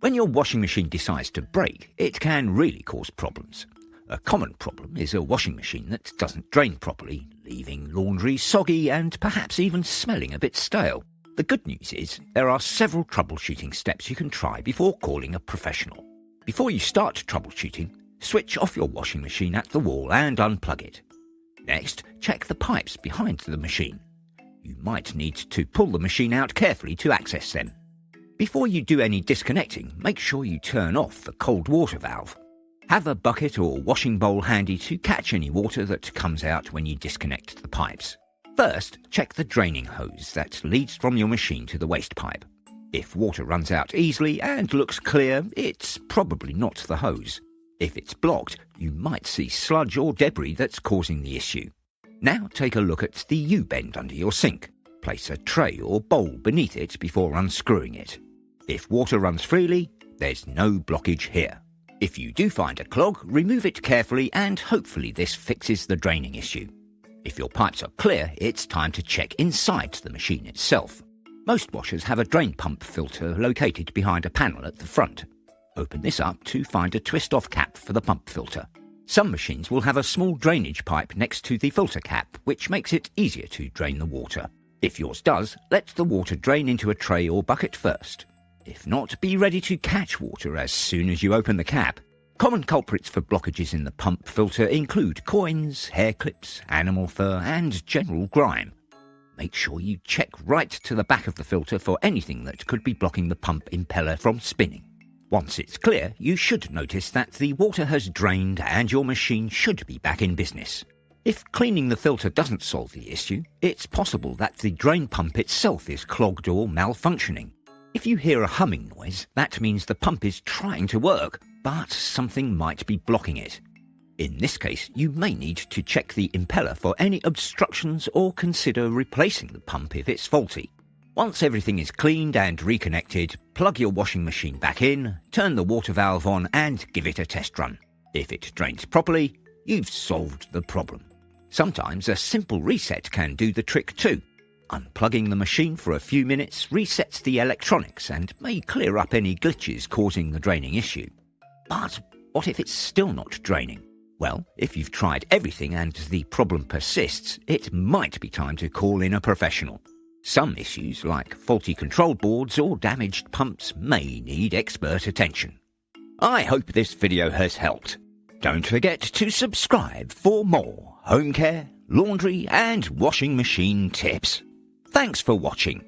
When your washing machine decides to break, it can really cause problems. A common problem is a washing machine that doesn't drain properly, leaving laundry soggy and perhaps even smelling a bit stale. The good news is there are several troubleshooting steps you can try before calling a professional. Before you start troubleshooting, switch off your washing machine at the wall and unplug it. Next, check the pipes behind the machine. You might need to pull the machine out carefully to access them. Before you do any disconnecting, make sure you turn off the cold water valve. Have a bucket or washing bowl handy to catch any water that comes out when you disconnect the pipes. First, check the draining hose that leads from your machine to the waste pipe. If water runs out easily and looks clear, it's probably not the hose. If it's blocked, you might see sludge or debris that's causing the issue. Now take a look at the U-bend under your sink. Place a tray or bowl beneath it before unscrewing it. If water runs freely, there's no blockage here. If you do find a clog, remove it carefully and hopefully this fixes the draining issue. If your pipes are clear, it's time to check inside the machine itself. Most washers have a drain pump filter located behind a panel at the front. Open this up to find a twist-off cap for the pump filter. Some machines will have a small drainage pipe next to the filter cap, which makes it easier to drain the water. If yours does, let the water drain into a tray or bucket first. If not, be ready to catch water as soon as you open the cap. Common culprits for blockages in the pump filter include coins, hair clips, animal fur, and general grime. Make sure you check right to the back of the filter for anything that could be blocking the pump impeller from spinning. Once it's clear, you should notice that the water has drained and your machine should be back in business. If cleaning the filter doesn't solve the issue, it's possible that the drain pump itself is clogged or malfunctioning. If you hear a humming noise, that means the pump is trying to work, but something might be blocking it. In this case, you may need to check the impeller for any obstructions or consider replacing the pump if it's faulty. Once everything is cleaned and reconnected, plug your washing machine back in, turn the water valve on and give it a test run. If it drains properly, you've solved the problem. Sometimes a simple reset can do the trick too. Unplugging the machine for a few minutes resets the electronics and may clear up any glitches causing the draining issue. But what if it's still not draining? Well, if you've tried everything and the problem persists, it might be time to call in a professional. Some issues, like faulty control boards or damaged pumps, may need expert attention. I hope this video has helped. Don't forget to subscribe for more home care, laundry and washing machine tips. Thanks for watching.